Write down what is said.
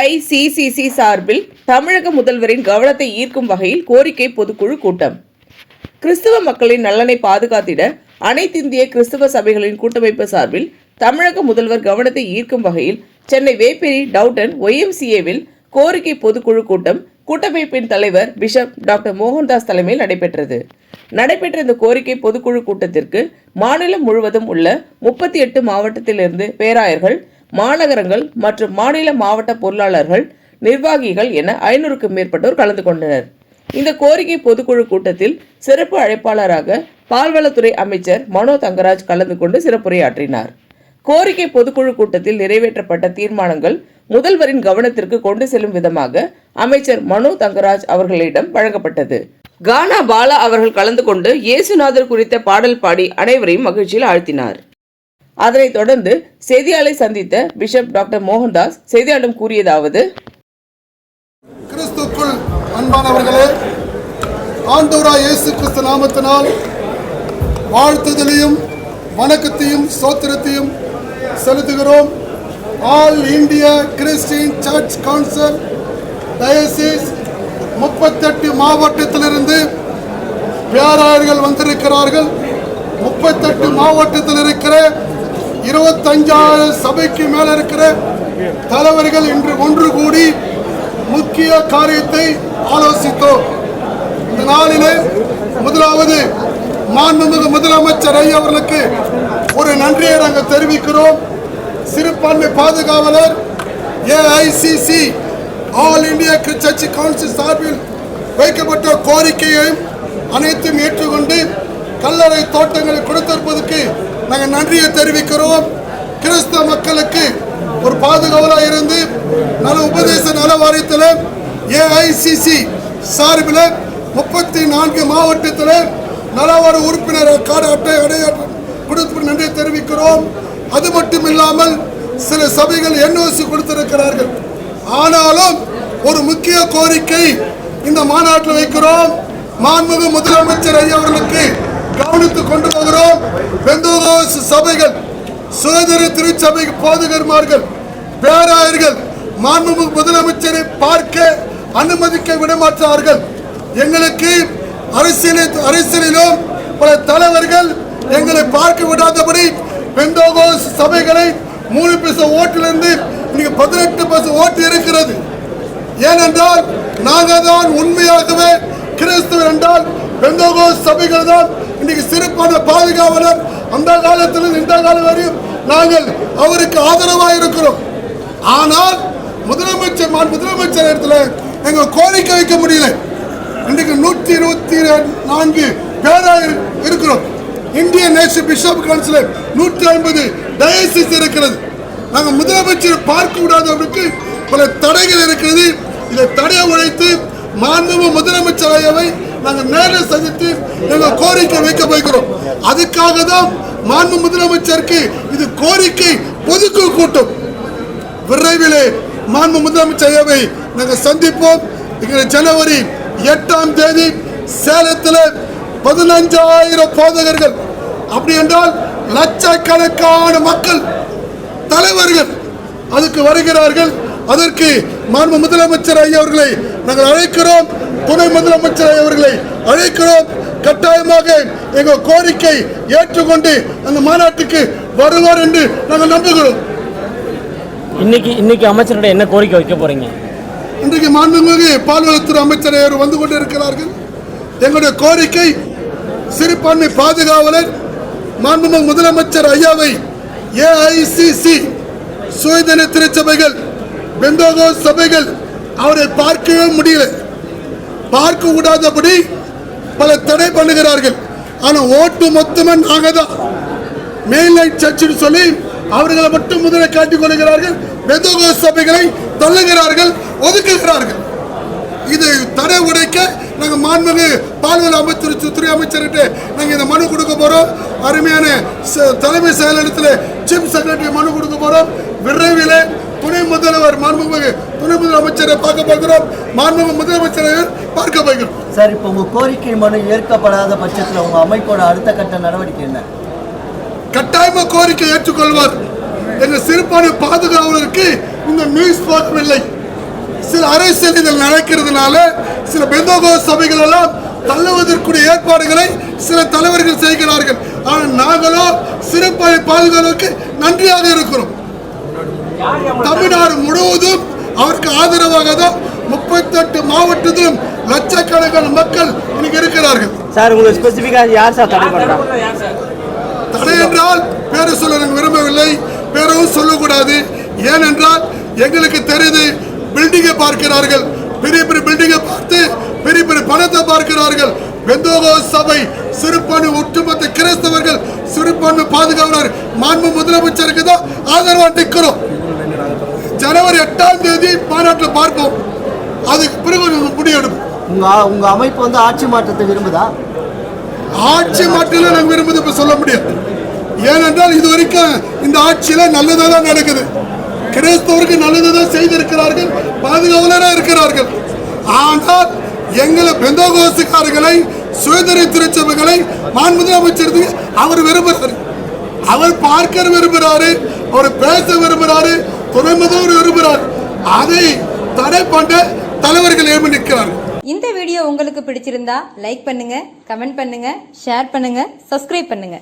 AICCC சார்பில் தமிழக முதல்வரின் கவனத்தை ஈர்க்கும் வகையில் கோரிக்கை பொதுக்குழு கூட்டம். கிறிஸ்தவ மக்களின் நலனை பாதுகாத்திட அனைத்திந்திய கிறிஸ்தவ சபைகளின் கூட்டமைப்பு சார்பில் தமிழக முதல்வர் கவனத்தை ஈர்க்கும் வகையில் சென்னை வேப்பேரி டவுட்டன் YMCAவில் கோரிக்கை பொதுக்குழு கூட்டம் கூட்டமைப்பின் தலைவர் பிஷப் டாக்டர் மோகன்தாஸ் தலைமையில் நடைபெற்ற இந்த கோரிக்கை பொதுக்குழு கூட்டத்திற்கு மாநிலம் முழுவதும் உள்ள 38 மாவட்டத்திலிருந்து பேராயர்கள், மாநகரங்கள் மற்றும் மாநில மாவட்ட பொருளாளர்கள், நிர்வாகிகள் என 500க்கும் மேற்பட்டோர் கலந்து கொண்டனர். இந்த கோரிக்கை பொதுக்குழு கூட்டத்தில் சிறப்பு அழைப்பாளராக பால்வளத்துறை அமைச்சர் மனோ தங்கராஜ் கலந்து கொண்டு சிறப்புரையாற்றினார். கோரிக்கை பொதுக்குழு கூட்டத்தில் நிறைவேற்றப்பட்ட தீர்மானங்கள் முதல்வரின் கவனத்திற்கு கொண்டு செல்லும் விதமாக அமைச்சர் மனோ தங்கராஜ் அவர்களிடம் வழங்கப்பட்டது. கானா பாலா அவர்கள் கலந்து கொண்டு இயேசுநாதர் குறித்த பாடல் பாடி அனைவரையும் மகிழ்ச்சியில் ஆழ்த்தினார். அதனைத் தொடர்ந்து செய்தியாளரை சந்தித்த பிஷப் டாக்டர் மோகன்தாஸ் செய்தியாளரிடம் கூறியதாவது: கிறிஸ்துக்குள் அன்பானவர்களே, ஆண்டவராய் இயேசு கிறிஸ்து நாமத்தினால் வாழ்த்துதலையும் வணக்கத்தையும் ஸ்தோத்திரத்தையும் செலுத்துகிறோம். All India Christian church council diocese 38 மாவட்டத்திலிருந்து பேராயர்கள் வந்திருக்கிறார்கள். 38 மாவட்டத்தில் இருக்கிற 25,000 சபைக்கு மேல இருக்கிற தலைவர்கள் இன்று ஒன்று கூடி முக்கிய காரியத்தை ஆலோசித்தோம். இந்த நாளிலே முதலாவது மாண்புமிகு முதலமைச்சர் ஐயா அவர்களுக்கு ஒரு நன்றியை நாங்கள் தெரிவிக்கிறோம். சிறுபான்மை பாதுகாவலர் AICC all India church council சார்பில் வைக்கப்பட்ட கோரிக்கையையும் அனைத்தும் ஏற்றுக்கொண்டு கல்லறை தோட்டங்களை கொடுத்திருப்பதற்கு நாங்கள் நன்றியை தெரிவிக்கிறோம். கிறிஸ்தவ மக்களுக்கு ஒரு பாதுகாவலாக இருந்து நல உபதேச நல வாரியத்தில் AICC சார்பில் 34 மாவட்டத்தில் நலவார உறுப்பினர் கார்டு அட்டை அடையாளம் கொடுத்து நன்றியை தெரிவிக்கிறோம். அது மட்டும் இல்லாமல் சில சபைகள் NOC கொடுத்திருக்கிறார்கள். ஆனாலும் ஒரு முக்கிய கோரிக்கை இந்த மாநாட்டில் வைக்கிறோம். மாண்புமிகு முதலமைச்சர் ஐயா அவர்களுக்கு கவனித்துக் கொண்டு போகிறோம். பெந்தோகோஸ்து சபைகள், சுதந்திர திருச்சபை போதகர்மார்கள், பேராயர்கள் மாண்புமிகு முதலமைச்சரை பார்க்க அனுமதிக்க விடமாட்டார்கள். எங்களுக்கு அரசியலிலும் பல தலைவர்கள் எங்களை பார்க்க விடாதபடி பெந்தோகோஸ்து சபைகளை 3% ஓட்டிலிருந்து இன்னைக்கு 18% ஓட்டு இருக்கிறது. ஏனென்றால் நாங்கள் தான் உண்மையாகவே கிறிஸ்துவர் என்றால் பெந்தோகோஸ்து சபைகள் தான் இன்னைக்கு சிறப்பான பாதுகாவலர். அந்த காலத்திலிருந்து இந்த காலம் வரையும் நாங்கள் அவருக்கு ஆதரவாக இருக்கிறோம். ஆனால் முதலமைச்சர் இடத்துல எங்க கோரிக்கை வைக்க முடியல. இன்றைக்கு 124 பேராயர் இருக்கிறோம். Indian national bishop council 150 diocese இருக்கிறது. நாங்கள் முதலமைச்சரை பார்க்க விடாதவர்களுக்கு பல தடைகள் இருக்கிறது. இதை தடையை உழைத்து மாண்புமிகு முதலமைச்சர் ஐயாவை நாங்கள் நேரில் சந்தித்து எங்கள் கோரிக்கை வைக்க போகிறோம். அதுக்காக தான் மாண்பு முதலமைச்சருக்கு இது கோரிக்கை பொதுக்குழு கூட்டம். விரைவிலே மாண்பு முதலமைச்சர் ஐயாவை நாங்கள் சந்திப்போம். ஜனவரி 8ஆம் தேதி சேலத்தில் 15,000 போதகர்கள், அப்படி என்றால் லட்சக்கணக்கான மக்கள் தலைவர்கள் அதுக்கு வருகிறார்கள். அதற்கு மாண்பு முதலமைச்சர் ஐயா அவர்களை நாங்கள் அழைக்கிறோம். துணை முதலமைச்சர் ஐயா அவர்களை அழைக்கிறோம். கட்டாயமாக எங்கள் கோரிக்கை ஏற்றுக்கொண்டு அந்த மாநாட்டுக்கு வருவார் என்று நாங்கள் நம்புகிறோம். இன்னைக்கு அமைச்சருடைய என்ன கோரிக்கை வைக்க போறீங்க? இன்றைக்கு மாண்புமிகு பால்வளத்துறை அமைச்சர் வந்து கொண்டு இருக்கிறார்கள். எங்களுடைய கோரிக்கை சிறுபான்மை பாதுகாவலர் மாண்புமிகு முதலமைச்சர் ஐயாவை AICC சுயதன திருச்சபைகள், பெந்தோகோஸ்து சபைகள் அவரை பார்க்கவே முடியல. பார்க்க கூடாதபடி பல தடை பண்ணுகிறார்கள். ஆனால் ஓட்டு மொத்தமே நாங்கள் தான் மெயின்லைன் சர்ச்சுன்னு சொல்லி அவர்களை மட்டும் முதலில் காட்டிக் கொள்கிறார்கள். பெந்தோகோஸ்து சபைகளை தள்ளுகிறார்கள், ஒதுக்குகிறார்கள். இது தடை உடைக்க நாங்கள் மாண்புமிகு பால்வள துறை அமைச்சர்கிட்ட நாங்கள் இந்த மனு கொடுக்க போகிறோம். அருமையான தலைமை செயலகத்தில் சீஃப் செக்ரட்டரி மனு கொடுக்க போகிறோம். விரைவில் துணை முதல்வர் மாண்புமிகு துணை முதலமைச்சரை பார்க்க போகிறோம். மாண்புமிகு முதலமைச்சரை பார்க்க போகிறோம். சார், இப்போ உங்கள் கோரிக்கை மனு ஏற்கப்படாத பட்சத்தில் உங்கள் அமைப்போட அடுத்த கட்ட நடவடிக்கை என்ன? கட்டாயமாக கோரிக்கை ஏற்றுக்கொள்வார். எங்கள் சிறுபான்மை பாதுகாவலருக்கு இந்த நியூஸ் போகவில்லை. சில அரசியல் இதில் நடக்கிறதுனால சில பெந்தோகோஸ்து சபைகள் எல்லாம் தள்ளுவதற்குரிய ஏற்பாடுகளை சில தலைவர்கள் செய்கிறார்கள். ஆனால் நாங்களோ சிறப்பாக பாதுகாப்புக்கு நன்றியாக இருக்கிறோம். தமிழ்நாடு முழுவதும் அவருக்கு ஆதரவாக தான் 38 மாவட்டத்திலும் லட்சக்கணக்கான மக்கள் இன்னைக்கு இருக்கிறார்கள். சார் உங்களுக்கு ஸ்பெசிஃபிக்கா யார் சார் தடை பண்றாங்க? தடை என்றால் பேரை சொல்ல நாங்கள் விரும்பவில்லை, பேரும் சொல்லக்கூடாது. ஏனென்றால் எங்களுக்கு தெரியுது, பில்டிங்கை பார்க்கிறார்கள், பெரிய பெரிய பில்டிங்கை பார்த்து பெரிய பெரிய பணத்தை பார்க்கிறார்கள். பெந்தோகோஸ்து சபை சிறுபான்மை ஒட்டுமொத்த கிறிஸ்தவர்கள் சிறுபான்மை பாதுகாவலர் மாண்பு முதலமைச்சருக்கு தான் ஆதரவாக நிற்கிறோம். ஜனவரி 8ஆம் தேதி மாநாட்டில் பார்ப்போம். அதுக்கு பிறகு முடிவெடுப்போம். உங்க அமைப்பு வந்து ஆட்சி மாற்றத்தை விரும்புதா? ஆட்சி மாற்றல நாங்கள் விரும்புது இப்ப சொல்ல முடியாது. ஏனென்றால் இது வரைக்கும் இந்த ஆட்சியில நல்லதாக தான் நடக்குது. கிறிஸ்தவருக்கு நல்லதுதான் செய்திருக்கிறார்கள், பாதுகாவலராக இருக்கிறார்கள். ஆனால் எங்களை பெந்தோகோஸ்துக்காரர்களை சுதந்திர திருச்சபைகளை மாண்பு முதலமைச்சருக்கு அவர் விரும்புகிறார். அவர் பார்க்க விரும்புகிறாரு, அவர் பேச விரும்புகிறாரு, துணை முதல்வர் விரும்புகிறார். அதை தடை பண்ண தலைவர்கள் ஏற்ப நிற்கிறார்கள். இந்த வீடியோ உங்களுக்கு பிடிச்சிருந்தா லைக் பண்ணுங்க, கமெண்ட் பண்ணுங்க, ஷேர் பண்ணுங்க, சப்ஸ்கிரைப் பண்ணுங்க.